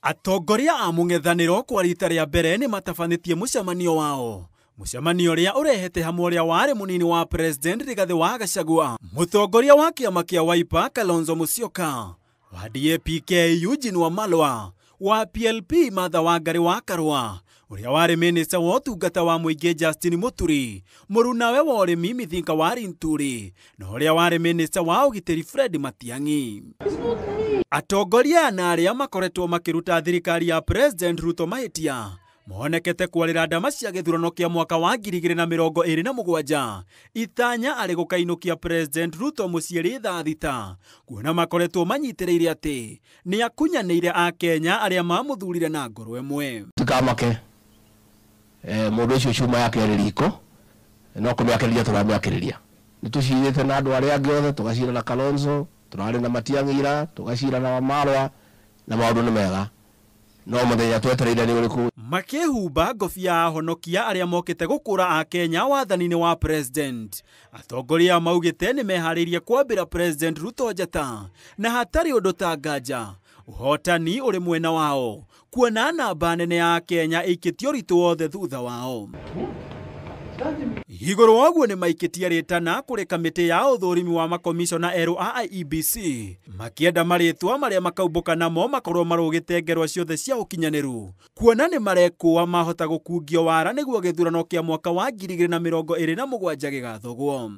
Atongoria a mung'ethaniro kwa rita ria mbere ni matabanĩtie mũcemanio wao. Mũcemanio ria urehete hamwe uria wari munini wa president Rigathi wa Gachagua, mutongoria wa kiama kia Wiper Kalonzo Musyoka, wa DAP-K Eugene Wamalwa, wa PLP Martha Wangari wa Karua, uria wari minister wa ũtungata wa mũingĩ Justin Muturi, murunawe wa ũrĩmi Mithinga wa Linturi, na uria wari minister wa ũgitĩri Fred Matiang'i. Atongoria na aria makoretwo makiruta thirikari ya President Ruto mahitia monekete kwarĩra ndama cia gĩthurano kia mwaka wa 2027 itanya arĩ gũkainũkia President Ruto mũciĩ thaa thita, kuona makoretwo manyitĩrĩire atĩ nĩ akunyanĩire a Kenya aria mamũthurire na ngoro ĩmwe. Tukamake mũndũ ũcio cuma yake arĩ riko no kũmĩakĩrĩria tũramĩakĩrĩria. Nĩtũcirĩte na andũ arĩa angĩ othe, tũgacira na Kalonzo, turari na Matiang'i ira, tugacira na Wamalwa, na maundu ni mega. No muthenya twetereire ni uriku. Makĩhumba ngobia ya honokia aria mokite gũkũra a Kenya wathani-inĩ wa president. Atongoria maugĩte nĩ meharĩirie kwambĩra President Ruto njata, na hatarĩ ũndũ ta nganja ũhotani ũrĩ mwena wao, kuona namba nene ya Kenya ĩikĩtio ũritũ wothe thutha wao. Igũrũ woguo nĩ maikĩtie rĩtana kũrĩ kamĩtĩ ya ũthũrimi wa makomishona erũ a IEBC, makĩenda marĩtwa marĩa makaumbũka namo makorwo marũgĩte ngerwa ciothe cia ũkinyanĩru, kuona nĩ marekũa mahota gũkungio wara nĩguo gĩthurano kĩa mwaka wa 2027 gĩgathogwo.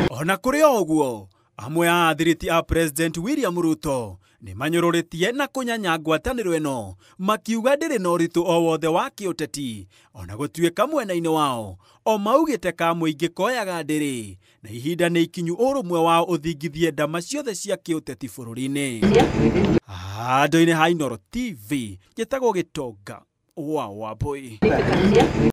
Ona kũrĩ ũguo, amwe a athiriti a President William Ruto nĩ manyũrũrĩtie na kũnyanya ngwatanĩro ĩno, makiuga ndĩrĩ na ũritũ o wothe wa kĩũteti, ona gũtuĩka mwena-inĩ wao o maugĩte ka mũingĩ koyaga ndĩrĩ, na ihinda nĩ ikinyu ũrũmwe wao ũthingithie ndama ciothe cia kĩũteti bũrũri-inĩ. Handũ-inĩ ha Inooro TV, njĩtagwo Gĩtonga wa Wambũi.